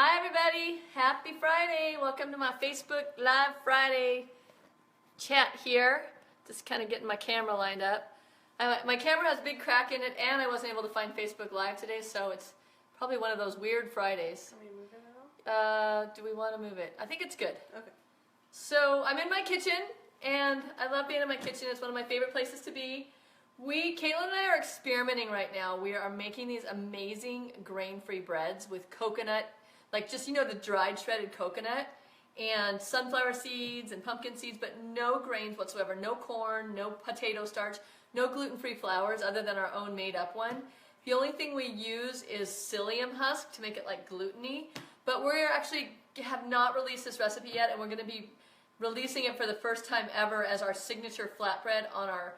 Hi everybody, happy Friday. Welcome to my Facebook Live Friday chat here. Just kind of getting my camera lined up. My camera has a big crack in it and I wasn't able to find Facebook Live today, so it's probably one of those weird Fridays. Can we move it at all? Do we want to move it? I think it's good. Okay. So I'm in my kitchen and I love being in my kitchen. It's one of my favorite places to be. Caitlin and I are experimenting right now. We are making these amazing grain-free breads with coconut, like just, the dried shredded coconut and sunflower seeds and pumpkin seeds, but no grains whatsoever. No corn, no potato starch, no gluten-free flours other than our own made-up one. The only thing we use is psyllium husk to make it like gluten-y, but we actually have not released this recipe yet, and we're going to be releasing it for the first time ever as our signature flatbread on our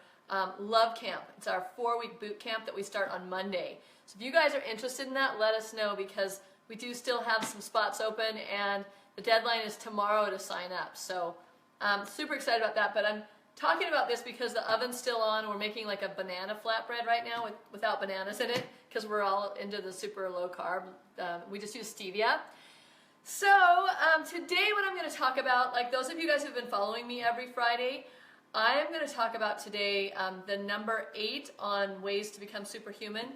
Love Camp. It's our 4-week boot camp that we start on Monday. So if you guys are interested in that, let us know, because we do still have some spots open and the deadline is tomorrow to sign up. So I'm super excited about that, but I'm talking about this because the oven's still on. We're making like a banana flatbread right now without bananas in it because we're all into the super low carb. We just use stevia. So today what I'm going to talk about, like those of you guys who've been following me every Friday, I am going to talk about today the number 8 on ways to become superhuman.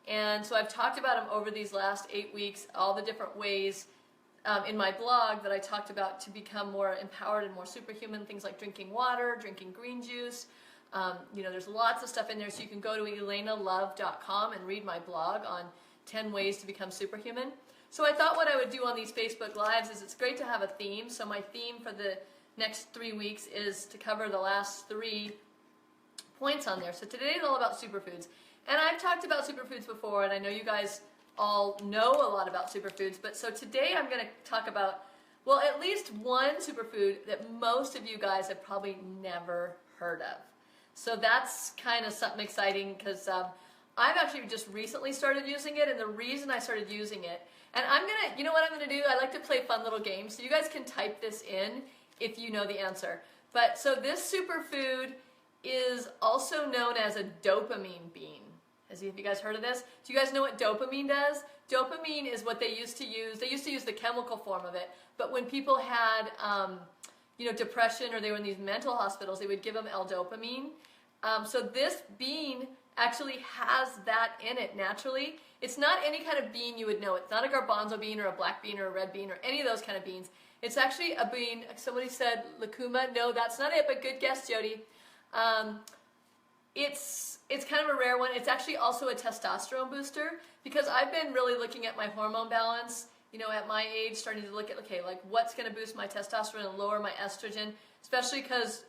And so I've talked about them over these last 8 weeks, all the different ways in my blog that I talked about to become more empowered and more superhuman, things like drinking water, drinking green juice. There's lots of stuff in there, so you can go to elenalove.com and read my blog on 10 ways to become superhuman. So I thought what I would do on these Facebook Lives is it's great to have a theme. So my theme for the next 3 weeks is to cover the last 3 points on there. So today is all about superfoods. And I've talked about superfoods before, and I know you guys all know a lot about superfoods, but so today I'm going to talk about, well, at least one superfood that most of you guys have probably never heard of. So that's kind of something exciting because I've actually just recently started using it, and the reason I started using it, and you know what I'm going to do? I like to play fun little games, so you guys can type this in if you know the answer. But so this superfood is also known as a dopamine bean. Have you guys heard of this? Do you guys know what dopamine does? Dopamine is what they used to use. They used to use the chemical form of it, but when people had depression or they were in these mental hospitals, they would give them L-dopamine. So this bean actually has that in it naturally. It's not any kind of bean you would know. It's not a garbanzo bean or a black bean or a red bean or any of those kind of beans. It's actually a bean. Somebody said lucuma. No, that's not it, but good guess, Jody. It's kind of a rare one. It's actually also a testosterone booster, because I've been really looking at my hormone balance, at my age, starting to look at, okay, like what's going to boost my testosterone and lower my estrogen, especially because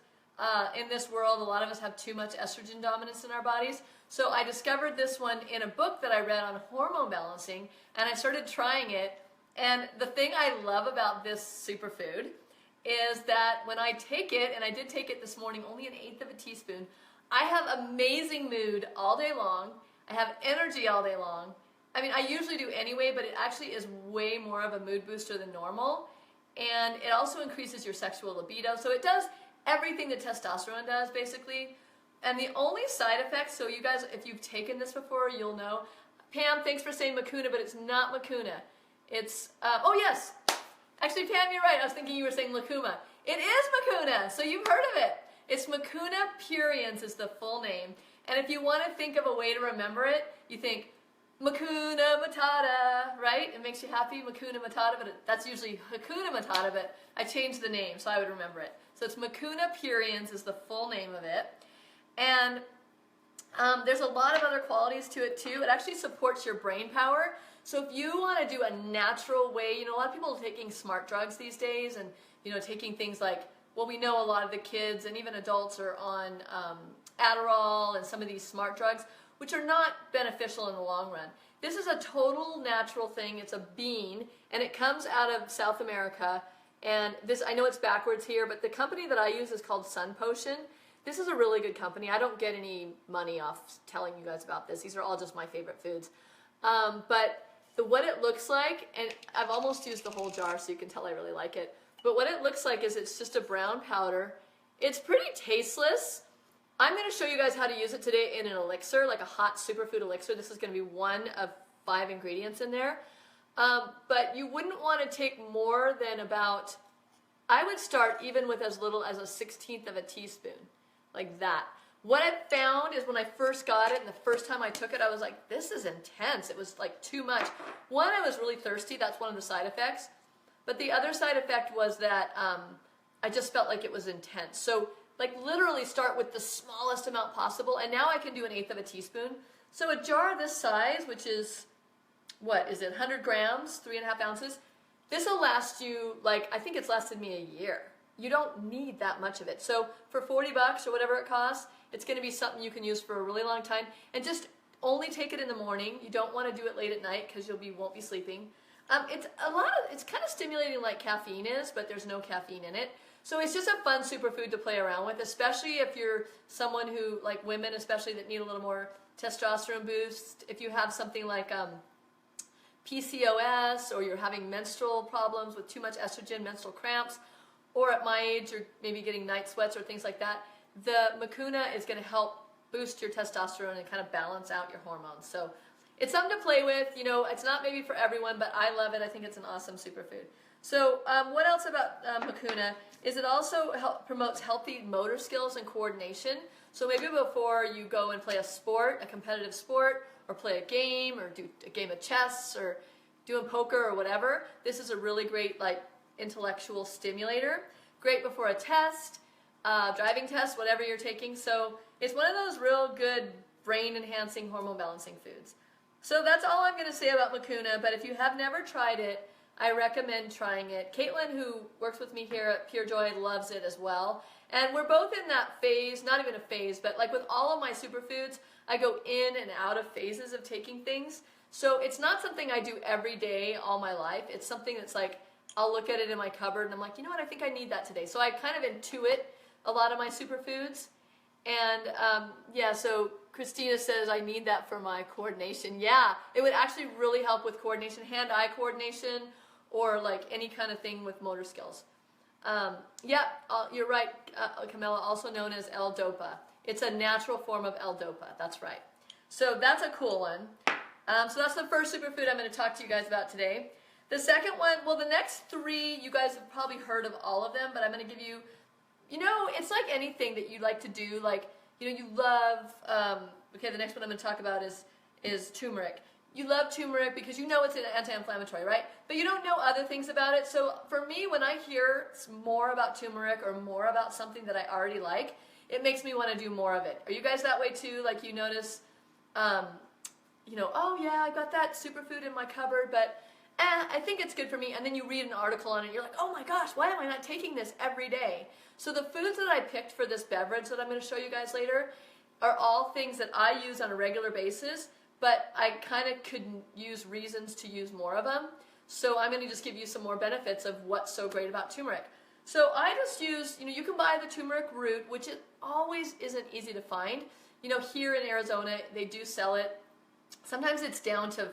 in this world, a lot of us have too much estrogen dominance in our bodies. So I discovered this one in a book that I read on hormone balancing, and I started trying it. And the thing I love about this superfood is that when I take it, and I did take it this morning, only 1/8 of a teaspoon, I have amazing mood all day long. I have energy all day long. I mean, I usually do anyway, but it actually is way more of a mood booster than normal. And it also increases your sexual libido. So it does everything that testosterone does, basically. And the only side effects, so you guys, if you've taken this before, you'll know. Pam, thanks for saying Mucuna, but it's not Mucuna. It's, oh yes. Actually, Pam, you're right. I was thinking you were saying Lucuma. It is Mucuna, so you've heard of it. It's Mucuna pruriens is the full name. And if you want to think of a way to remember it, you think Mucuna Matata, right? It makes you happy, Mucuna Matata, but that's usually Hakuna Matata, but I changed the name so I would remember it. So it's Mucuna pruriens is the full name of it. And there's a lot of other qualities to it too. It actually supports your brain power. So if you want to do a natural way, a lot of people are taking smart drugs these days and, taking things like, well, we know a lot of the kids and even adults are on Adderall and some of these smart drugs, which are not beneficial in the long run. This is a total natural thing. It's a bean, and it comes out of South America. And this, I know it's backwards here, but the company that I use is called Sun Potion. This is a really good company. I don't get any money off telling you guys about this. These are all just my favorite foods. But what it looks like, and I've almost used the whole jar so you can tell I really like it, but what it looks like is it's just a brown powder. It's pretty tasteless. I'm going to show you guys how to use it today in an elixir, like a hot superfood elixir. This is going to be one of 5 ingredients in there. But you wouldn't want to take more than about, I would start even with as little as a 1/16 of a teaspoon, like that. What I found is when I first got it and the first time I took it, I was like, this is intense. It was like too much. One, I was really thirsty. That's one of the side effects. But the other side effect was that I just felt like it was intense. So like literally start with the smallest amount possible. And now I can do 1/8 of a teaspoon. So a jar this size, which is, what is it, 100 grams, 3.5 ounces. This will last you, like, I think it's lasted me a year. You don't need that much of it. So for 40 bucks or whatever it costs, it's going to be something you can use for a really long time. And just only take it in the morning. You don't want to do it late at night because won't be sleeping. It's kind of stimulating like caffeine is, but there's no caffeine in it. So it's just a fun superfood to play around with, especially if you're someone who, like women especially, that need a little more testosterone boost. If you have something like PCOS, or you're having menstrual problems with too much estrogen, menstrual cramps, or at my age you're maybe getting night sweats or things like that, the Mucuna is going to help boost your testosterone and kind of balance out your hormones. So it's something to play with. You know, it's not maybe for everyone, but I love it. I think it's an awesome superfood. So what else about Mucuna is it also promotes healthy motor skills and coordination. So maybe before you go and play a sport, a competitive sport, or play a game, or do a game of chess, or doing poker or whatever, this is a really great like intellectual stimulator. Great before a test, driving test, whatever you're taking. So it's one of those real good brain enhancing, hormone balancing foods. So that's all I'm going to say about Mucuna, but if you have never tried it, I recommend trying it. Caitlin, who works with me here at Pure Joy, loves it as well. And we're both in that phase, not even a phase, but like with all of my superfoods, I go in and out of phases of taking things. So it's not something I do every day all my life. It's something that's like, I'll look at it in my cupboard and I'm like, you know what, I think I need that today. So I kind of intuit a lot of my superfoods. And yeah, so Christina says I need that for my coordination. Yeah, it would actually really help with coordination, hand-eye coordination, or like any kind of thing with motor skills. Yeah, you're right, Camilla, also known as L-Dopa. It's a natural form of L-Dopa, that's right. So that's a cool one. So that's the first superfood I'm going to talk to you guys about today. The second one, well, the next three, you guys have probably heard of all of them, but I'm going to give you, you know, it's like anything that you like to do, like, you know, you love, okay, the next one I'm going to talk about is turmeric. You love turmeric because you know it's an anti-inflammatory, right? But you don't know other things about it. So for me, when I hear more about turmeric or more about something that I already like, it makes me want to do more of it. Are you guys that way too? Like you notice, you know, oh yeah, I got that superfood in my cupboard, but I think it's good for me. And then you read an article on it, you're like, oh my gosh, why am I not taking this every day? So the foods that I picked for this beverage that I'm going to show you guys later are all things that I use on a regular basis, but I kind of could use reasons to use more of them. So I'm going to just give you some more benefits of what's so great about turmeric. So I just use, you know, you can buy the turmeric root, which it always isn't easy to find. You know, here in Arizona, they do sell it. Sometimes it's down to,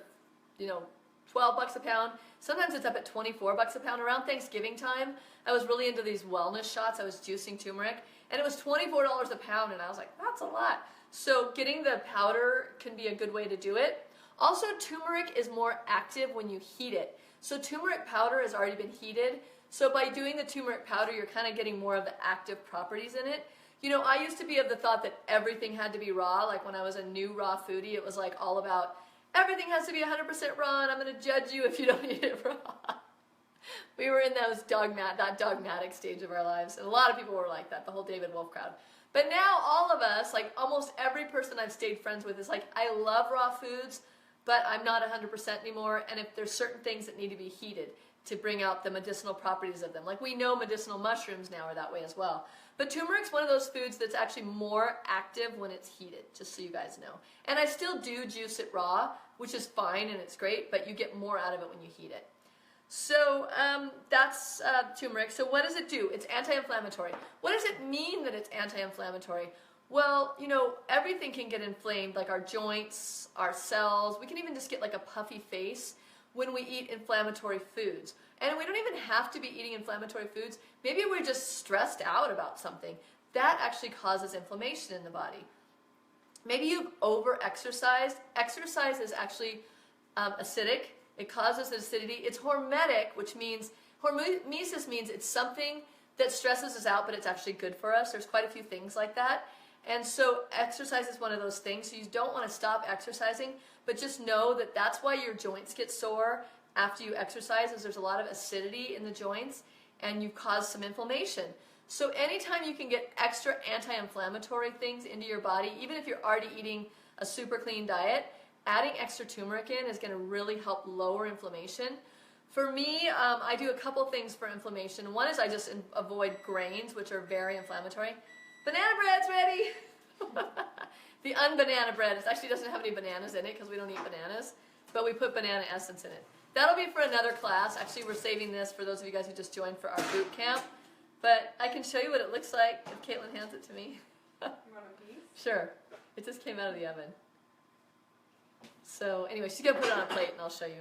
you know, 12 bucks a pound. Sometimes it's up at 24 bucks a pound. Around Thanksgiving time, I was really into these wellness shots. I was juicing turmeric, and it was $24 a pound, and I was like, that's a lot. So getting the powder can be a good way to do it. Also, turmeric is more active when you heat it. So turmeric powder has already been heated. So by doing the turmeric powder, you're kind of getting more of the active properties in it. You know, I used to be of the thought that everything had to be raw. Like when I was a new raw foodie, it was like all about everything has to be 100% raw, and I'm going to judge you if you don't eat it raw. We were in that dogmatic stage of our lives, and a lot of people were like that, the whole David Wolf crowd. But now all of us, like almost every person I've stayed friends with is like, I love raw foods, but I'm not 100% anymore, and if there's certain things that need to be heated to bring out the medicinal properties of them. Like we know medicinal mushrooms now are that way as well. But turmeric's one of those foods that's actually more active when it's heated, just so you guys know. And I still do juice it raw, which is fine and it's great, but you get more out of it when you heat it. So that's turmeric. So what does it do? It's anti-inflammatory. What does it mean that it's anti-inflammatory? Well, you know, everything can get inflamed, like our joints, our cells. We can even just get like a puffy face when we eat inflammatory foods. And we don't even have to be eating inflammatory foods. Maybe we're just stressed out about something. That actually causes inflammation in the body. Maybe you've over-exercised. Exercise is actually acidic. It causes acidity. It's hormetic, which means, hormesis means it's something that stresses us out, but it's actually good for us. There's quite a few things like that. And so exercise is one of those things. So you don't want to stop exercising, but just know that that's why your joints get sore after you exercise, is there's a lot of acidity in the joints and you cause some inflammation. So anytime you can get extra anti-inflammatory things into your body, even if you're already eating a super clean diet, adding extra turmeric in is going to really help lower inflammation. For me, I do a couple things for inflammation. One is I just avoid grains, which are very inflammatory. Banana bread's ready! The unbanana bread, it actually doesn't have any bananas in it because we don't eat bananas, but we put banana essence in it. That'll be for another class. Actually, we're saving this for those of you guys who just joined for our boot camp. But I can show you what it looks like if Caitlin hands it to me. You want a piece? Sure. It just came out of the oven. So anyway, she's going to put it on a plate and I'll show you.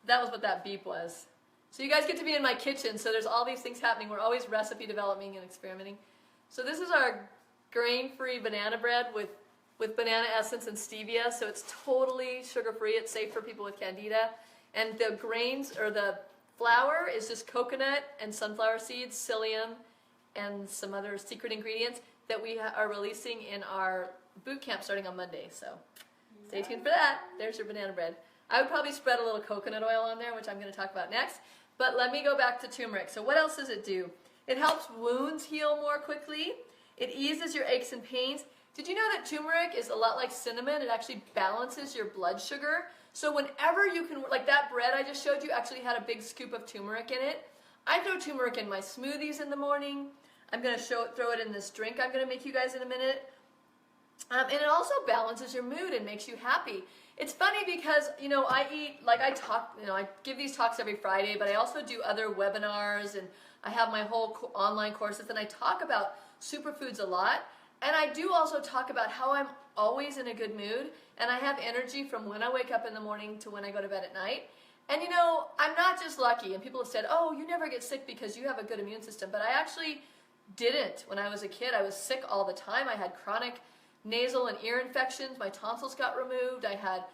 That was what that beep was. So you guys get to be in my kitchen, so there's all these things happening. We're always recipe developing and experimenting. So this is our grain-free banana bread with banana essence and stevia. So it's totally sugar-free. It's safe for people with candida. And the grains, or the flour, is just coconut and sunflower seeds, psyllium, and some other secret ingredients that we are releasing in our boot camp starting on Monday. So stay tuned for that. There's your banana bread. I would probably spread a little coconut oil on there, which I'm going to talk about next. But let me go back to turmeric. So what else does it do? It helps wounds heal more quickly. It eases your aches and pains. Did you know that turmeric is a lot like cinnamon? It actually balances your blood sugar. So whenever you can, like that bread I just showed you actually had a big scoop of turmeric in it. I throw turmeric in my smoothies in the morning. I'm going to throw it in this drink I'm going to make you guys in a minute. And it also balances your mood and makes you happy. It's funny because, I eat, I give these talks every Friday, but I also do other webinars, and I have my whole online courses, and I talk about superfoods a lot. And I do also talk about how I'm always in a good mood, and I have energy from when I wake up in the morning to when I go to bed at night. And I'm not just lucky, and people have said, oh, you never get sick because you have a good immune system, but I actually didn't. When I was a kid, I was sick all the time. I had chronic nasal and ear infections. My tonsils got removed. I had,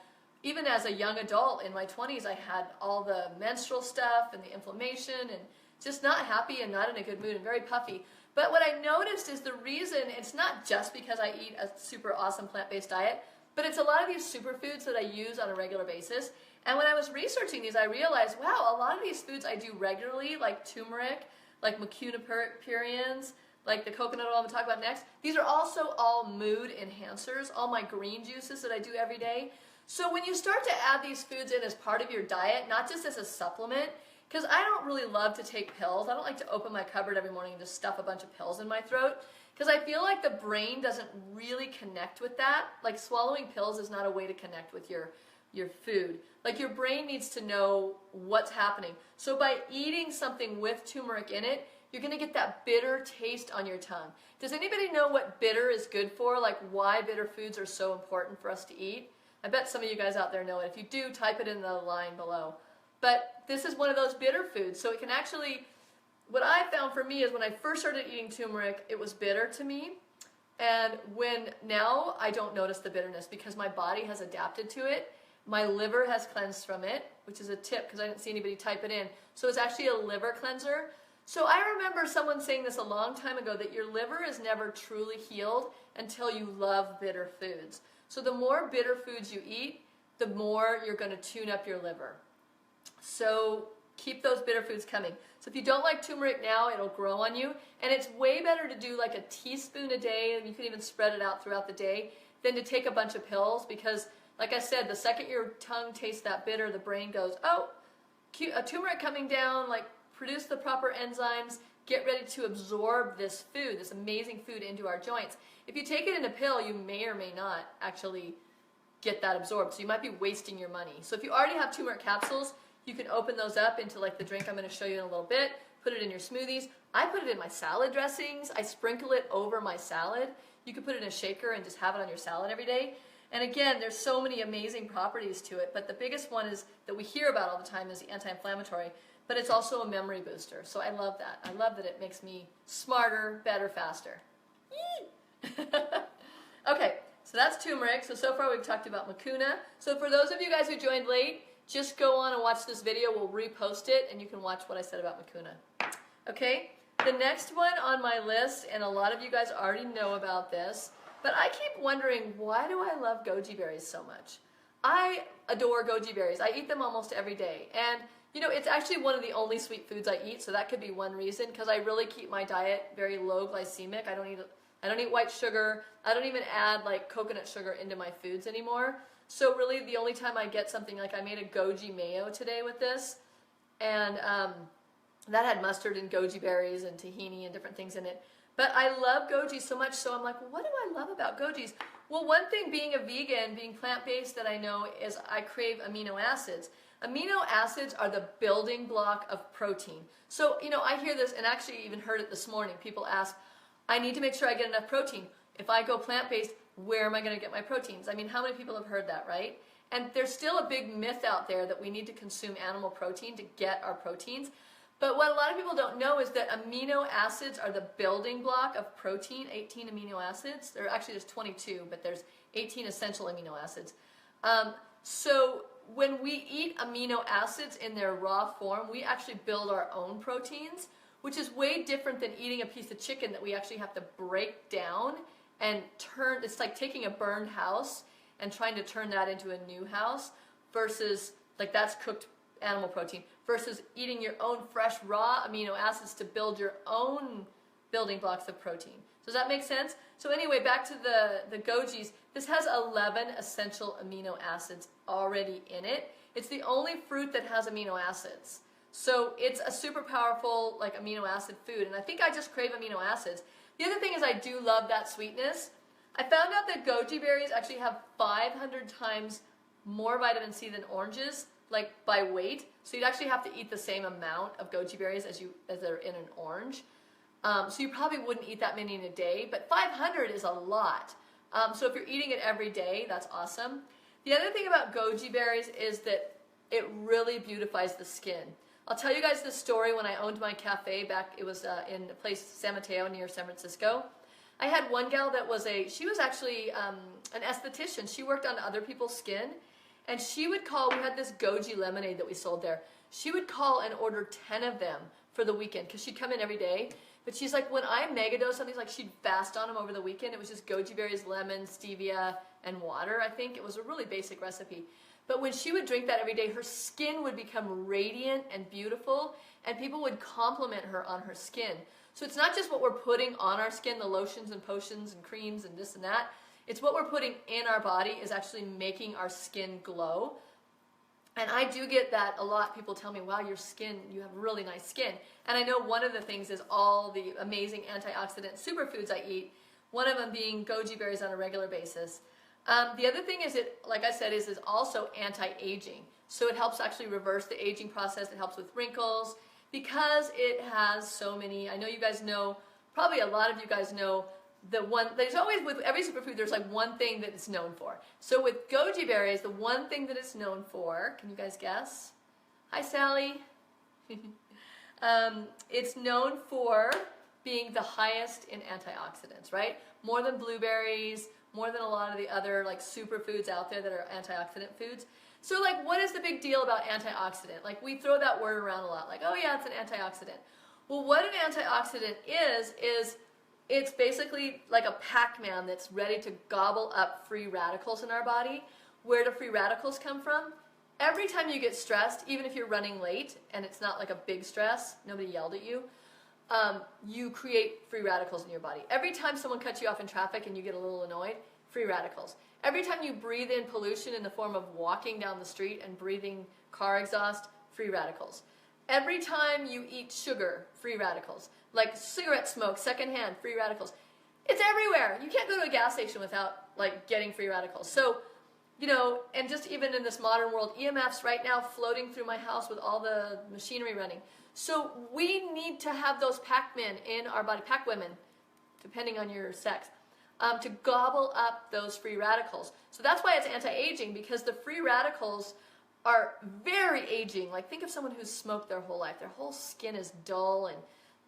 even as a young adult in my 20s, I had all the menstrual stuff and the inflammation and just not happy and not in a good mood and very puffy. But what I noticed is the reason, it's not just because I eat a super awesome plant-based diet, but it's a lot of these superfoods that I use on a regular basis. And when I was researching these, I realized, wow, a lot of these foods I do regularly, like turmeric, like macunapurians, like the coconut oil I'm going to talk about next. These are also all mood enhancers, all my green juices that I do every day. So when you start to add these foods in as part of your diet, not just as a supplement, because I don't really love to take pills. I don't like to open my cupboard every morning and just stuff a bunch of pills in my throat, because I feel like the brain doesn't really connect with that. Like swallowing pills is not a way to connect with your food. Like your brain needs to know what's happening. So by eating something with turmeric in it, you're going to get that bitter taste on your tongue. Does anybody know what bitter is good for? Like why bitter foods are so important for us to eat? I bet some of you guys out there know it. If you do, type it in the line below. But this is one of those bitter foods. So it can actually, what I found for me is when I first started eating turmeric, it was bitter to me. And now I don't notice the bitterness because my body has adapted to it. My liver has cleansed from it, which is a tip because I didn't see anybody type it in. So it's actually a liver cleanser. So I remember someone saying this a long time ago, that your liver is never truly healed until you love bitter foods. So the more bitter foods you eat, the more you're going to tune up your liver. So keep those bitter foods coming. So if you don't like turmeric now, it'll grow on you. And it's way better to do like a teaspoon a day, and you can even spread it out throughout the day, than to take a bunch of pills. Because like I said, the second your tongue tastes that bitter, the brain goes, oh, a turmeric coming down, like produce the proper enzymes, get ready to absorb this food, this amazing food, into our joints. If you take it in a pill, you may or may not actually get that absorbed. So you might be wasting your money. So if you already have turmeric capsules, you can open those up into like the drink I'm going to show you in a little bit, put it in your smoothies. I put it in my salad dressings. I sprinkle it over my salad. You can put it in a shaker and just have it on your salad every day. And again, there's so many amazing properties to it, but the biggest one is that we hear about all the time is the anti-inflammatory, but it's also a memory booster. So I love that. I love that it makes me smarter, better, faster. Okay, so that's turmeric. So far we've talked about mucuna. So for those of you guys who joined late, just go on and watch this video. We'll repost it, and you can watch what I said about mucuna. Okay? The next one on my list, and a lot of you guys already know about this, but I keep wondering, why do I love goji berries so much? I adore goji berries. I eat them almost every day. And, you know, it's actually one of the only sweet foods I eat, so that could be one reason, because I really keep my diet very low glycemic. I don't eat white sugar. I don't even add, like, coconut sugar into my foods anymore. So really, the only time I get something, like I made a goji mayo today with this, and that had mustard and goji berries and tahini and different things in it. But I love goji so much, so I'm like, well, what do I love about gojis? Well, one thing being a vegan, being plant-based, that I know is I crave amino acids. Amino acids are the building block of protein. So, you know, I hear this, and actually even heard it this morning. People ask, I need to make sure I get enough protein. If I go plant-based, where am I going to get my proteins? I mean, how many people have heard that, right? And there's still a big myth out there that we need to consume animal protein to get our proteins. But what a lot of people don't know is that amino acids are the building block of protein, 18 amino acids. There's 22, but there's 18 essential amino acids. So when we eat amino acids in their raw form, we actually build our own proteins, which is way different than eating a piece of chicken that we actually have to break down and turn. It's like taking a burned house and trying to turn that into a new house versus, like, that's cooked animal protein, versus eating your own fresh raw amino acids to build your own building blocks of protein. Does that make sense? So anyway, back to the gojis. This has 11 essential amino acids already in it. It's the only fruit that has amino acids. So it's a super powerful, like, amino acid food, and I think I just crave amino acids. The other thing is I do love that sweetness. I found out that goji berries actually have 500 times more vitamin C than oranges, like by weight. So you'd actually have to eat the same amount of goji berries as they're in an orange. So you probably wouldn't eat that many in a day, but 500 is a lot. So if you're eating it every day, that's awesome. The other thing about goji berries is that it really beautifies the skin. I'll tell you guys this story. When I owned my cafe back, it was in a place, San Mateo, near San Francisco. I had one gal that she was actually an esthetician. She worked on other people's skin. And she would call, we had this goji lemonade that we sold there. She would call and order 10 of them for the weekend, because she'd come in every day. But she's like, when I megadose something, like, she'd fast on them over the weekend. It was just goji berries, lemon, stevia, and water, I think. It was a really basic recipe. But when she would drink that every day, her skin would become radiant and beautiful, and people would compliment her on her skin. So it's not just what we're putting on our skin, the lotions and potions and creams and this and that. It's what we're putting in our body is actually making our skin glow. And I do get that a lot. People tell me, wow, your skin, you have really nice skin. And I know one of the things is all the amazing antioxidant superfoods I eat, one of them being goji berries on a regular basis. The other thing is, like I said, is also anti-aging. So it helps actually reverse the aging process. It helps with wrinkles because it has so many. I know you guys know, probably a lot of you guys know, there's always, with every superfood, there's like one thing that it's known for. So with goji berries, the one thing that it's known for, can you guys guess? Hi, Sally. It's known for being the highest in antioxidants, right? More than blueberries, more than a lot of the other, like, superfoods out there that are antioxidant foods. So, like, what is the big deal about antioxidant? Like, we throw that word around a lot, like, oh yeah, it's an antioxidant. Well, what an antioxidant is it's basically like a Pac-Man that's ready to gobble up free radicals in our body. Where do free radicals come from? Every time you get stressed, even if you're running late and it's not like a big stress, nobody yelled at you, you create free radicals in your body. Every time someone cuts you off in traffic and you get a little annoyed, free radicals. Every time you breathe in pollution in the form of walking down the street and breathing car exhaust, free radicals. Every time you eat sugar, free radicals. Like cigarette smoke, secondhand, free radicals. It's everywhere. You can't go to a gas station without, like, getting free radicals. So, you know, and just even in this modern world, EMFs right now floating through my house with all the machinery running. So we need to have those Pac-Men in our body, Pac-Women, depending on your sex, to gobble up those free radicals. So that's why it's anti-aging, because the free radicals are very aging. Like, think of someone who's smoked their whole life. Their whole skin is dull and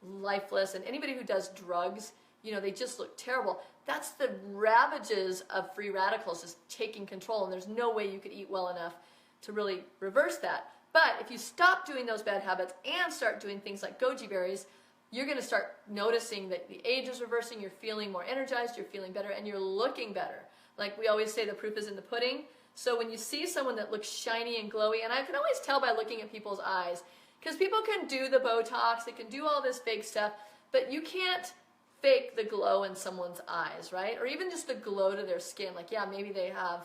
lifeless, and anybody who does drugs, you know, they just look terrible. That's the ravages of free radicals just taking control, and there's no way you could eat well enough to really reverse that. But if you stop doing those bad habits and start doing things like goji berries, you're going to start noticing that the age is reversing, you're feeling more energized, you're feeling better, and you're looking better. Like we always say, the proof is in the pudding. So when you see someone that looks shiny and glowy, and I can always tell by looking at people's eyes, because people can do the Botox, they can do all this fake stuff, but you can't fake the glow in someone's eyes, right? Or even just the glow to their skin. Like, yeah, maybe they have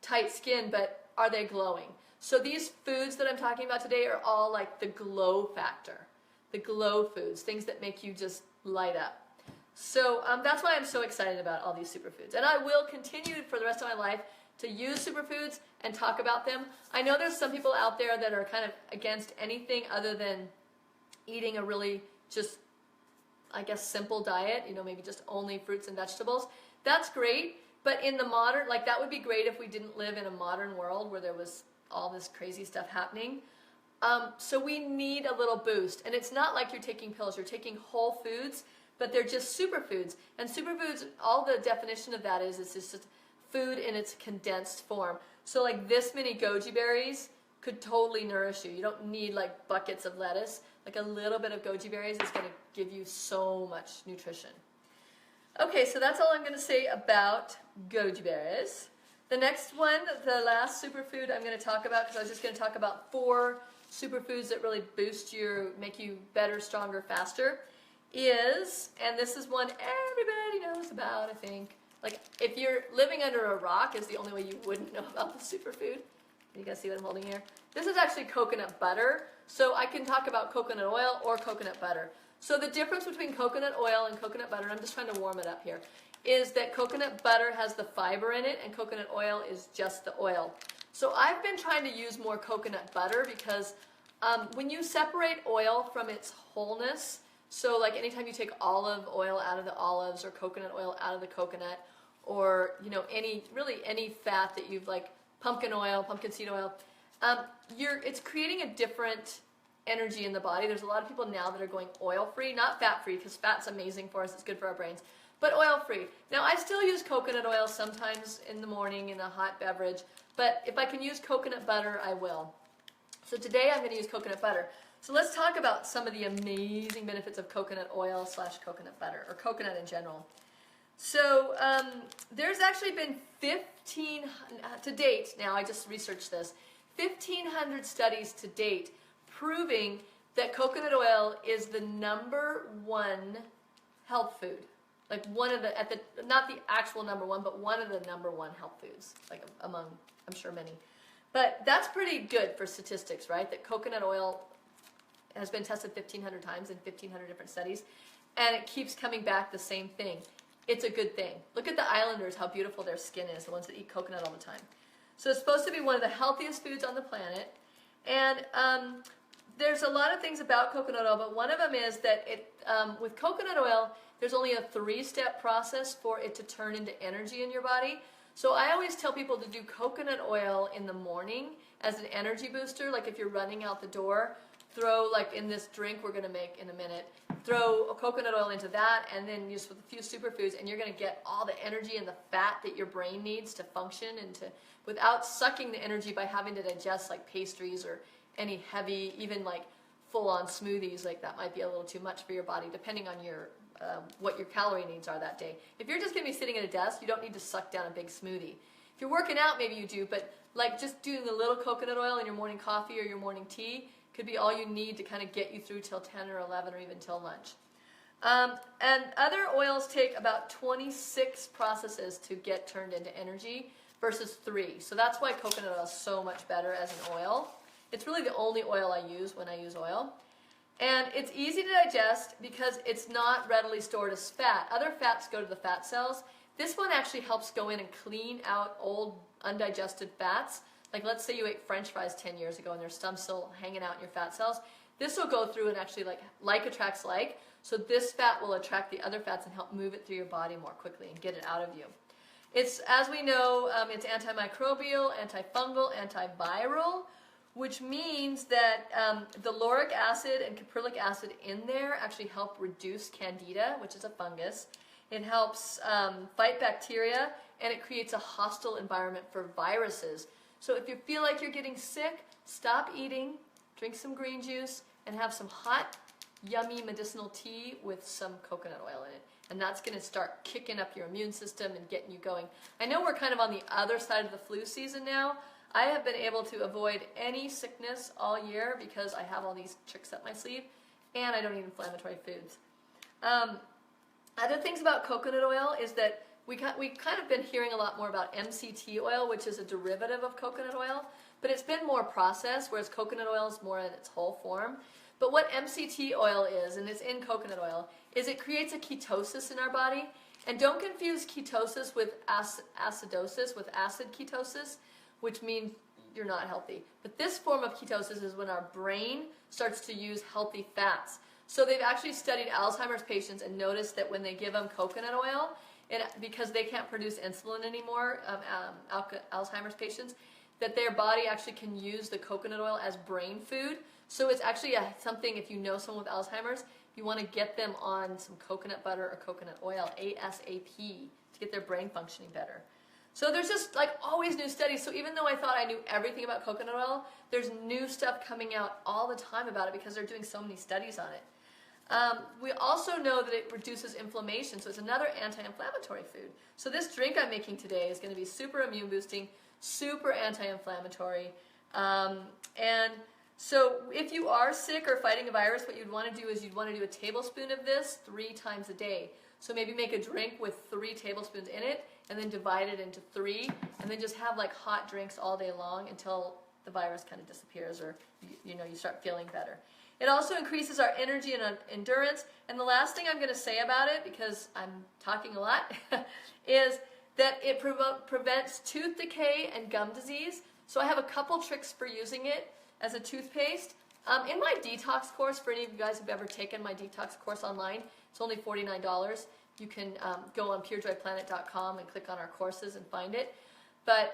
tight skin, but are they glowing? So these foods that I'm talking about today are all like the glow factor, the glow foods, things that make you just light up. So that's why I'm so excited about all these superfoods. And I will continue for the rest of my life to use superfoods and talk about them. I know there's some people out there that are kind of against anything other than eating a really just, I guess, simple diet, you know, maybe just only fruits and vegetables. That's great, but in the modern, like that would be great if we didn't live in a modern world where there was all this crazy stuff happening. So we need a little boost. And it's not like you're taking pills, you're taking whole foods, but they're just superfoods. And superfoods, all the definition of that is it's just food in its condensed form. So like this many goji berries could totally nourish you. You don't need like buckets of lettuce. Like a little bit of goji berries is going to give you so much nutrition. Okay, so that's all I'm going to say about goji berries. The next one, the last superfood I'm going to talk about, because I was just going to talk about 4 superfoods that really boost you, make you better, stronger, faster, is, and this is one everybody knows about, I think. Like, if you're living under a rock is the only way you wouldn't know about the superfood. You guys see what I'm holding here? This is actually coconut butter. So I can talk about coconut oil or coconut butter. So the difference between coconut oil and coconut butter, I'm just trying to warm it up here, is that coconut butter has the fiber in it and coconut oil is just the oil. So I've been trying to use more coconut butter because when you separate oil from its wholeness, so like anytime you take olive oil out of the olives or coconut oil out of the coconut, or you know any fat that you've like pumpkin oil, pumpkin seed oil, it's creating a different energy in the body. There's a lot of people now that are going oil-free, not fat-free, because fat's amazing for us, it's good for our brains, but oil-free. Now I still use coconut oil sometimes in the morning in a hot beverage, but if I can use coconut butter, I will. So today I'm going to use coconut butter. So let's talk about some of the amazing benefits of coconut oil / coconut butter, or coconut in general. So there's actually been 15, to date, now I just researched this, 1,500 studies to date proving that coconut oil is the #1 health food. Like one of the, not the actual #1, but one of the #1 health foods, like among, I'm sure, many. But that's pretty good for statistics, right? That coconut oil has been tested 1,500 times in 1,500 different studies, and it keeps coming back the same thing. It's a good thing. Look at the islanders, how beautiful their skin is, the ones that eat coconut all the time. So it's supposed to be one of the healthiest foods on the planet, and there's a lot of things about coconut oil, but one of them is that with coconut oil, there's only a 3-step process for it to turn into energy in your body. So I always tell people to do coconut oil in the morning as an energy booster. Like if you're running out the door, throw, like in this drink we're going to make in a minute, throw a coconut oil into that, and then use with a few superfoods, and you're going to get all the energy and the fat that your brain needs to function and to, without sucking the energy by having to digest like pastries or any heavy, even like full-on smoothies. Like that might be a little too much for your body, depending on your what your calorie needs are that day. If you're just going to be sitting at a desk, you don't need to suck down a big smoothie. If you're working out, maybe you do, but like just doing a little coconut oil in your morning coffee or your morning tea could be all you need to kind of get you through till 10 or 11 or even till lunch. And other oils take about 26 processes to get turned into energy versus 3. So that's why coconut oil is so much better as an oil. It's really the only oil I use when I use oil. And it's easy to digest because it's not readily stored as fat. Other fats go to the fat cells. This one actually helps go in and clean out old undigested fats. Like let's say you ate French fries 10 years ago and there's some still hanging out in your fat cells. This will go through and actually like attracts like. So this fat will attract the other fats and help move it through your body more quickly and get it out of you. It's, as we know, it's antimicrobial, antifungal, antiviral, which means that the lauric acid and caprylic acid in there actually help reduce candida, which is a fungus. It helps fight bacteria, and it creates a hostile environment for viruses. So if you feel like you're getting sick, stop eating, drink some green juice, and have some hot, yummy medicinal tea with some coconut oil in it. And that's going to start kicking up your immune system and getting you going. I know we're kind of on the other side of the flu season now. I have been able to avoid any sickness all year because I have all these tricks up my sleeve, and I don't eat inflammatory foods. Other things about coconut oil is that we kind of been hearing a lot more about MCT oil, which is a derivative of coconut oil, but it's been more processed, whereas coconut oil is more in its whole form. But what MCT oil is, and it's in coconut oil, is it creates a ketosis in our body. And don't confuse ketosis with acidosis, with acid ketosis, which means you're not healthy. But this form of ketosis is when our brain starts to use healthy fats. So they've actually studied Alzheimer's patients and noticed that when they give them coconut oil, because they can't produce insulin anymore, Alzheimer's patients, that their body actually can use the coconut oil as brain food. So it's actually something, if you know someone with Alzheimer's, you want to get them on some coconut butter or coconut oil, ASAP, to get their brain functioning better. So there's just like always new studies. So even though I thought I knew everything about coconut oil, there's new stuff coming out all the time about it because they're doing so many studies on it. We also know that it reduces inflammation, so it's another anti-inflammatory food. So this drink I'm making today is going to be super immune boosting, super anti-inflammatory, and so if you are sick or fighting a virus, what you'd want to do is you'd want to do a tablespoon of this 3 times a day. So maybe make a drink with 3 tablespoons in it, and then divide it into 3, and then just have like hot drinks all day long until the virus kind of disappears, or you start feeling better. It also increases our energy and endurance. And the last thing I'm going to say about it, because I'm talking a lot, is that it prevents tooth decay and gum disease. So I have a couple tricks for using it as a toothpaste. In my detox course, for any of you guys who've ever taken my detox course online, it's only $49. You can go on purejoyplanet.com and click on our courses and find it. But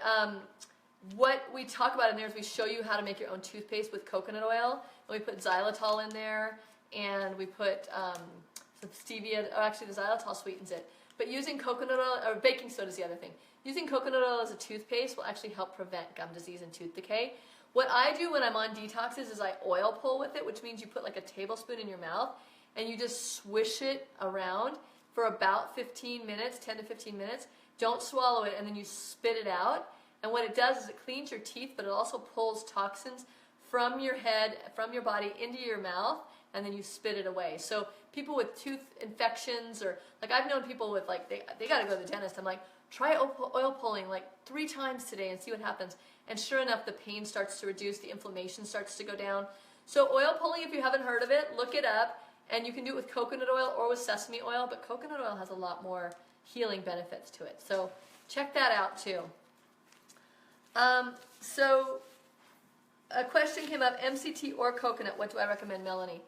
what we talk about in there is we show you how to make your own toothpaste with coconut oil. And we put xylitol in there, and we put some stevia. Oh, actually, the xylitol sweetens it. But using coconut oil, or baking soda is the other thing. Using coconut oil as a toothpaste will actually help prevent gum disease and tooth decay. What I do when I'm on detoxes is I oil pull with it, which means you put like a tablespoon in your mouth, and you just swish it around for about 15 minutes, 10 to 15 minutes. Don't swallow it, and then you spit it out. And what it does is it cleans your teeth, but it also pulls toxins from your head, from your body, into your mouth, and then you spit it away. So people with tooth infections, or like I've known people with like, they got to go to the dentist. I'm like, try oil pulling like 3 times today and see what happens. And sure enough, the pain starts to reduce, the inflammation starts to go down. So oil pulling, if you haven't heard of it, look it up. And you can do it with coconut oil or with sesame oil, but coconut oil has a lot more healing benefits to it. So check that out too. So a question came up, MCT or coconut, what do I recommend, Melanie?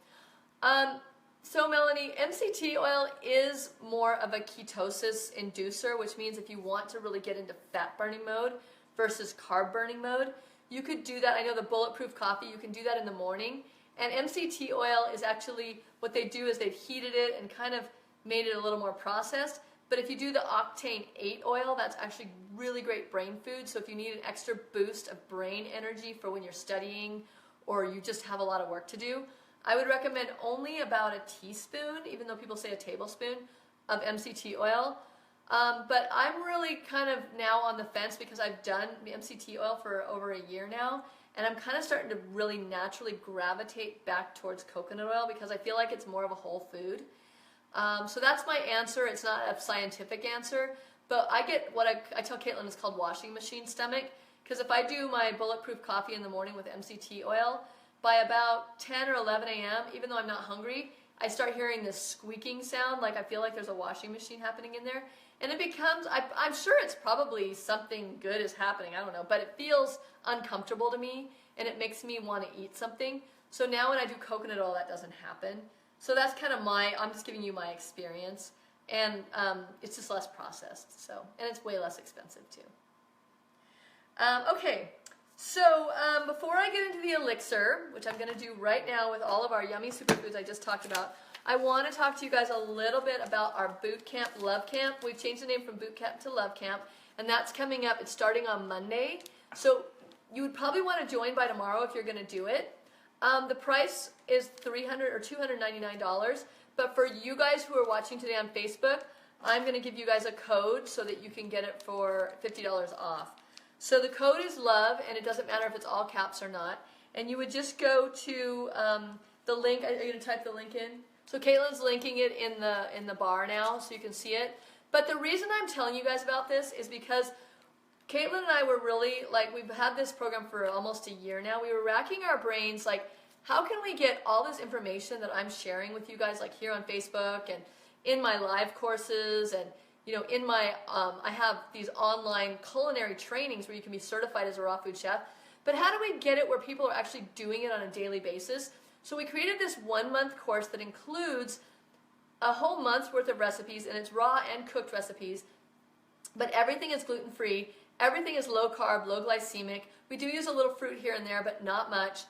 So Melanie, MCT oil is more of a ketosis inducer, which means if you want to really get into fat burning mode versus carb burning mode, you could do that. I know the bulletproof coffee, you can do that in the morning. And MCT oil is actually, what they do is they've heated it and kind of made it a little more processed. But if you do the octane 8 oil, that's actually really great brain food. So if you need an extra boost of brain energy for when you're studying or you just have a lot of work to do, I would recommend only about a teaspoon, even though people say a tablespoon, of MCT oil. But I'm really kind of now on the fence because I've done MCT oil for over a year now. And I'm kind of starting to really naturally gravitate back towards coconut oil because I feel like it's more of a whole food. So that's my answer. It's not a scientific answer, but I get what I tell Caitlin is called washing machine stomach, because if I do my bulletproof coffee in the morning with MCT oil, by about 10 or 11 a.m., even though I'm not hungry, I start hearing this squeaking sound, like I feel like there's a washing machine happening in there. And it becomes, I'm sure it's probably something good is happening, I don't know, but it feels uncomfortable to me, and it makes me want to eat something. So now when I do coconut oil, that doesn't happen. So that's kind of I'm just giving you my experience, and it's just less processed, so, and it's way less expensive too. Okay, so before I get into the Elixir, which I'm going to do right now with all of our yummy superfoods I just talked about, I want to talk to you guys a little bit about our boot camp, Love Camp. We've changed the name from boot camp to Love Camp, and that's coming up. It's starting on Monday. So you would probably want to join by tomorrow if you're going to do it. The price is $300 or $299, but for you guys who are watching today on Facebook, I'm going to give you guys a code so that you can get it for $50 off. So the code is LOVE, and it doesn't matter if it's all caps or not. And you would just go to the link. Are you going to type the link in? So Caitlin's linking it in the bar now, so you can see it. But the reason I'm telling you guys about this is because Caitlin and I were really, like, we've had this program for almost a year now. We were racking our brains, like, how can we get all this information that I'm sharing with you guys, like here on Facebook and in my live courses, and, you know, in my, I have these online culinary trainings where you can be certified as a raw food chef. But how do we get it where people are actually doing it on a daily basis? So we created this 1-month course that includes a whole month's worth of recipes, and it's raw and cooked recipes, but everything is gluten-free. Everything is low carb, low glycemic. We do use a little fruit here and there, but not much.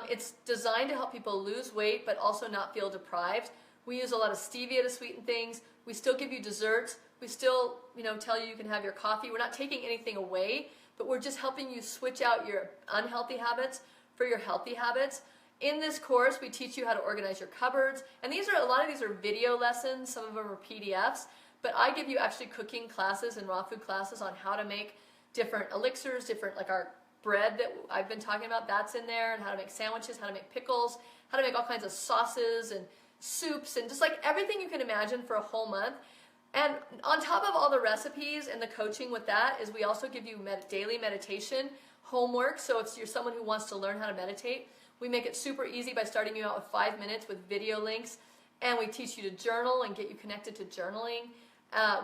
It's designed to help people lose weight, but also not feel deprived. We use a lot of stevia to sweeten things. We still give you desserts. We still, you know, tell you can have your coffee. We're not taking anything away, but we're just helping you switch out your unhealthy habits for your healthy habits. In this course, we teach you how to organize your cupboards, and a lot of these are video lessons. Some of them are PDFs. But I give you actually cooking classes and raw food classes on how to make different elixirs, different, like our bread that I've been talking about, that's in there, and how to make sandwiches, how to make pickles, how to make all kinds of sauces and soups, and just like everything you can imagine for a whole month. And on top of all the recipes and the coaching with that is we also give you daily meditation homework. So if you're someone who wants to learn how to meditate, we make it super easy by starting you out with 5 minutes with video links, and we teach you to journal and get you connected to journaling.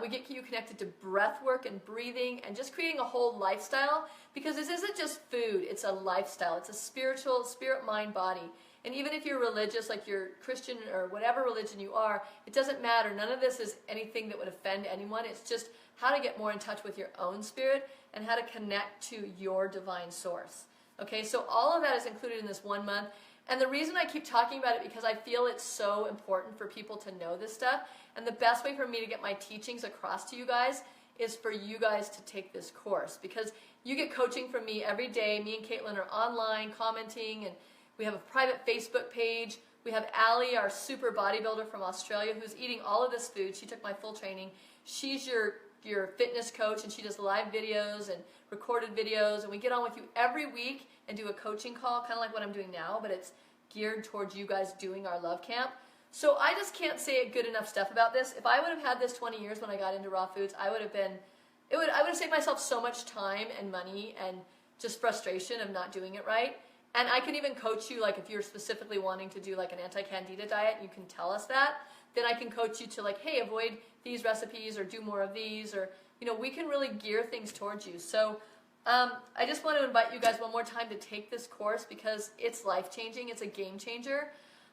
We get you connected to breath work and breathing and just creating a whole lifestyle, because this isn't just food, it's a lifestyle. It's a spiritual, spirit, mind, body. And even if you're religious, like you're Christian or whatever religion you are, it doesn't matter. None of this is anything that would offend anyone. It's just how to get more in touch with your own spirit and how to connect to your divine source. Okay, so all of that is included in this 1 month. And the reason I keep talking about it because I feel it's so important for people to know this stuff. And the best way for me to get my teachings across to you guys is for you guys to take this course, because you get coaching from me every day. Me and Caitlin are online commenting, and we have a private Facebook page. We have Allie, our super bodybuilder from Australia, who's eating all of this food. She took my full training. She's your fitness coach, and she does live videos and recorded videos, and we get on with you every week and do a coaching call, kind of like what I'm doing now, but it's geared towards you guys doing our love camp. So I just can't say good enough stuff about this. If I would have had this 20 years when I got into raw foods, I would have saved myself so much time and money and just frustration of not doing it right. And I can even coach you, like if you're specifically wanting to do like an anti-candida diet, you can tell us that, then I can coach you to like, hey, avoid these recipes or do more of these, or, you know, we can really gear things towards you. So I just want to invite you guys one more time to take this course because it's life-changing. It's a game changer.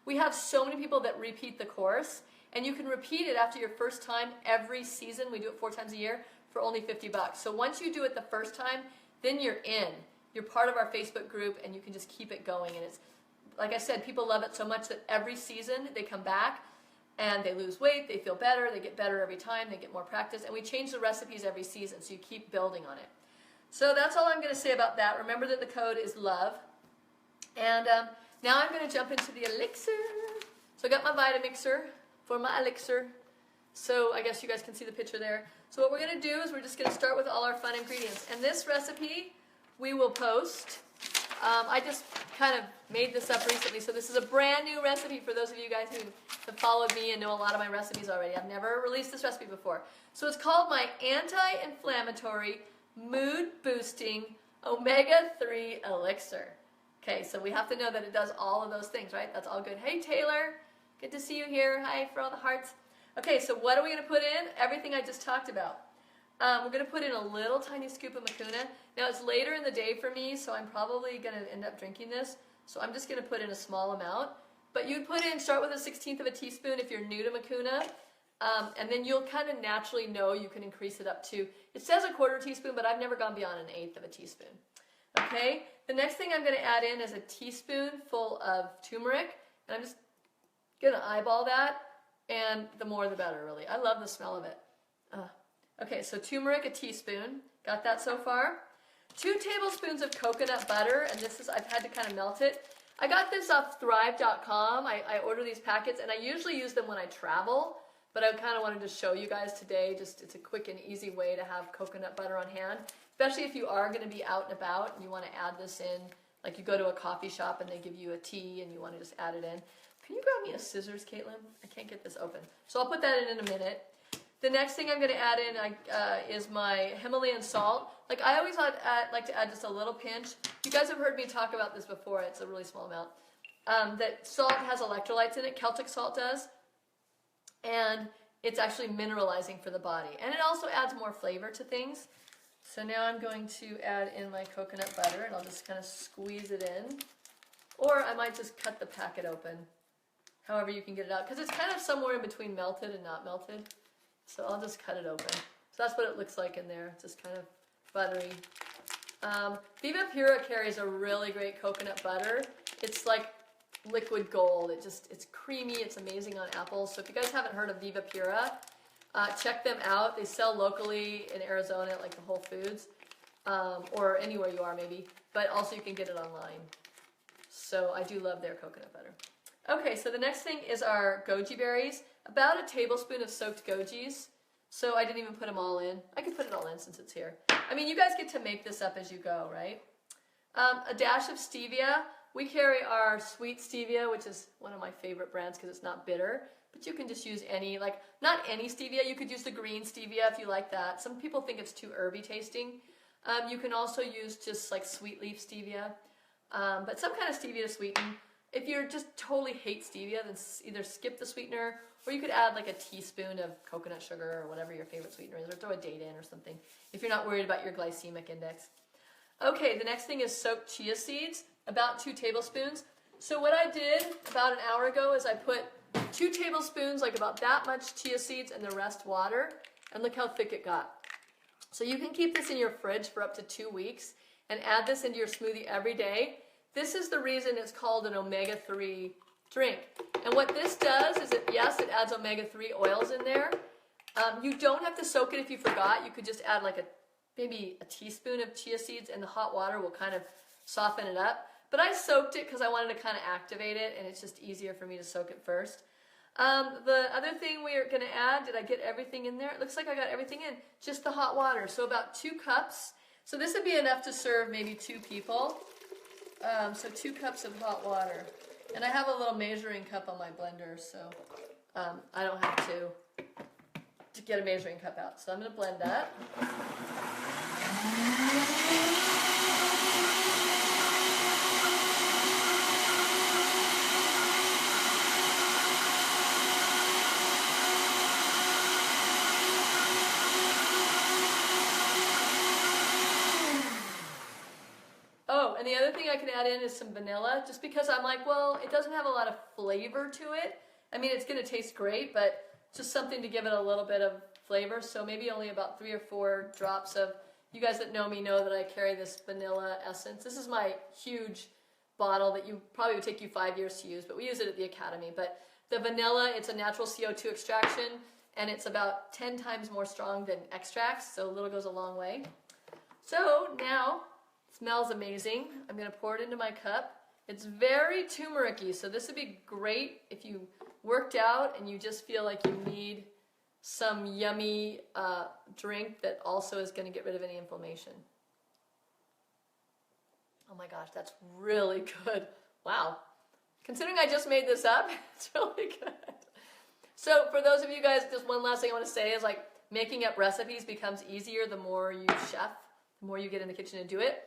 We have so many people that repeat the course, and you can repeat it after your first time every season. We do it 4 times a year for only $50. So once you do it the first time, then you're in. You're part of our Facebook group, and you can just keep it going. And it's, like I said, people love it so much that every season they come back and they lose weight, they feel better, they get better every time, they get more practice, and we change the recipes every season, so you keep building on it. So that's all I'm going to say about that. Remember that the code is LOVE. And now I'm going to jump into the Elixir. So I got my Vitamixer for my Elixir. So I guess you guys can see the picture there. So what we're going to do is we're just going to start with all our fun ingredients. And this recipe we will post. I just kind of made this up recently, so this is a brand new recipe for those of you guys who have followed me and know a lot of my recipes already. I've never released this recipe before. So it's called my anti-inflammatory, mood-boosting, omega-3 elixir. Okay, so we have to know that it does all of those things, right? That's all good. Hey, Taylor. Good to see you here. Hi for all the hearts. Okay, so what are we going to put in? Everything I just talked about. We're going to put in a little tiny scoop of Mucuna. Now, it's later in the day for me, so I'm probably going to end up drinking this. So I'm just going to put in a small amount. But you'd start with a 1/16 of a teaspoon if you're new to Mucuna. And then you'll kind of naturally know you can increase it up to, it says a 1/4 teaspoon, but I've never gone beyond an 1/8 of a teaspoon. Okay, the next thing I'm going to add in is a teaspoonful of turmeric. And I'm just going to eyeball that. And the more the better, really. I love the smell of it. Okay, so turmeric, a teaspoon. Got that so far? 2 tablespoons of coconut butter, and this is, I've had to kind of melt it. I got this off thrive.com. I order these packets, and I usually use them when I travel, but I kind of wanted to show you guys today, just it's a quick and easy way to have coconut butter on hand, especially if you are going to be out and about and you want to add this in, like you go to a coffee shop and they give you a tea and you want to just add it in. Can you grab me a scissors, Caitlin? I can't get this open. So I'll put that in a minute. The next thing I'm going to add in is my Himalayan salt. Like I always like to add just a little pinch. You guys have heard me talk about this before. It's a really small amount. That salt has electrolytes in it. Celtic salt does. And it's actually mineralizing for the body. And it also adds more flavor to things. So now I'm going to add in my coconut butter, and I'll just kind of squeeze it in. Or I might just cut the packet open. However you can get it out. Because it's kind of somewhere in between melted and not melted. So I'll just cut it open. So that's what it looks like in there. Just kind of buttery. Viva Pura carries a really great coconut butter. It's like liquid gold. It's creamy. It's amazing on apples. So if you guys haven't heard of Viva Pura, check them out. They sell locally in Arizona at like the Whole Foods or anywhere you are maybe. But also you can get it online. So I do love their coconut butter. Okay, so the next thing is our goji berries. About a tablespoon of soaked gojis. So I didn't even put them all in. I could put it all in since it's here. I mean, you guys get to make this up as you go, right? A dash of stevia. We carry our sweet stevia, which is one of my favorite brands because it's not bitter. But you can just use any, like, not any stevia. You could use the green stevia if you like that. Some people think it's too herby tasting. You can also use just like sweet leaf stevia. But some kind of stevia to sweeten. If you just totally hate stevia, then either skip the sweetener, or you could add like a teaspoon of coconut sugar or whatever your favorite sweetener is, or throw a date in or something, if you're not worried about your glycemic index. Okay, the next thing is soaked chia seeds, about 2 tablespoons. So what I did about an hour ago is I put 2 tablespoons, like about that much chia seeds, and the rest water, and look how thick it got. So you can keep this in your fridge for up to 2 weeks, and add this into your smoothie every day. This is the reason it's called an omega-3 drink. And what this does is, it adds omega-3 oils in there. You don't have to soak it if you forgot. You could just add like maybe a teaspoon of chia seeds, and the hot water will kind of soften it up. But I soaked it because I wanted to kind of activate it, and it's just easier for me to soak it first. The other thing we're going to add, did I get everything in there? It looks like I got everything in. Just the hot water. So about 2 cups. So this would be enough to serve maybe 2 people. So 2 cups of hot water. And I have a little measuring cup on my blender, so I don't have to get a measuring cup out. So I'm going to blend that. Oh, and the other thing I can add in is some vanilla, just because I'm like, well, it doesn't have a lot of flavor to it. I mean, it's going to taste great, but just something to give it a little bit of flavor. So maybe only about 3 or 4 drops of, you guys that know me know that I carry this vanilla essence. This is my huge bottle that you probably would take you 5 years to use, but we use it at the academy. But the vanilla, it's a natural CO2 extraction, and it's about 10 times more strong than extracts, so a little goes a long way. So now, smells amazing. I'm going to pour it into my cup. It's very turmeric-y, so this would be great if you worked out and you just feel like you need some yummy drink that also is going to get rid of any inflammation. Oh my gosh, that's really good. Wow. Considering I just made this up, it's really good. So for those of you guys, just one last thing I want to say is, like, making up recipes becomes easier the more you chef, the more you get in the kitchen and do it.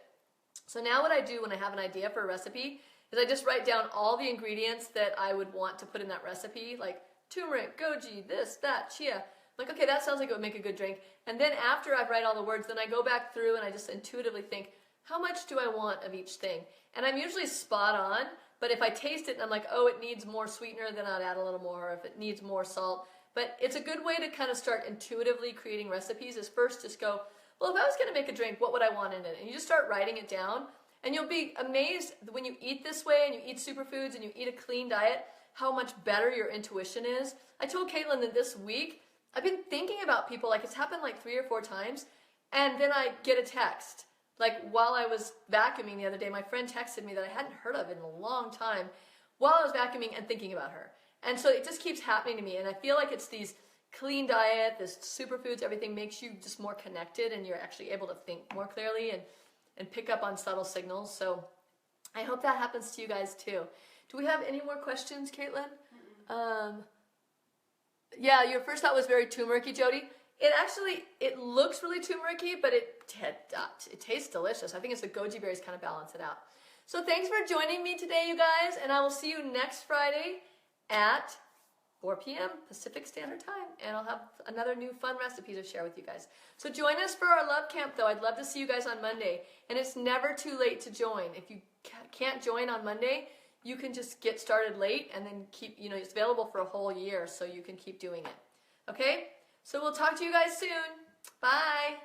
So now what I do when I have an idea for a recipe is I just write down all the ingredients that I would want to put in that recipe, like turmeric, goji, this, that, chia. I'm like, okay, that sounds like it would make a good drink. And then after I write all the words, then I go back through and I just intuitively think, how much do I want of each thing? And I'm usually spot on, but if I taste it and I'm like, oh, it needs more sweetener, then I'd add a little more, or if it needs more salt. But it's a good way to kind of start intuitively creating recipes, is first just go, well, if I was going to make a drink, what would I want in it? And you just start writing it down, and you'll be amazed when you eat this way and you eat superfoods and you eat a clean diet, how much better your intuition is. I told Caitlin that this week, I've been thinking about people, like it's happened like 3 or 4 times, and then I get a text. Like while I was vacuuming the other day, my friend texted me that I hadn't heard of in a long time while I was vacuuming and thinking about her. And so it just keeps happening to me. And I feel like it's these clean diet, this superfoods, everything makes you just more connected and you're actually able to think more clearly and pick up on subtle signals. So I hope that happens to you guys too. Do we have any more questions, Caitlin? Yeah, your first thought was very turmeric-y, Jody. It looks really turmeric-y, but it tastes delicious. I think it's the goji berries kind of balance it out. So thanks for joining me today, you guys, and I will see you next Friday at 4 p.m. Pacific Standard Time, and I'll have another new fun recipe to share with you guys. So join us for our love camp, though. I'd love to see you guys on Monday, and it's never too late to join. If you can't join on Monday, you can just get started late and then keep, it's available for a whole year, so you can keep doing it. Okay? So we'll talk to you guys soon. Bye.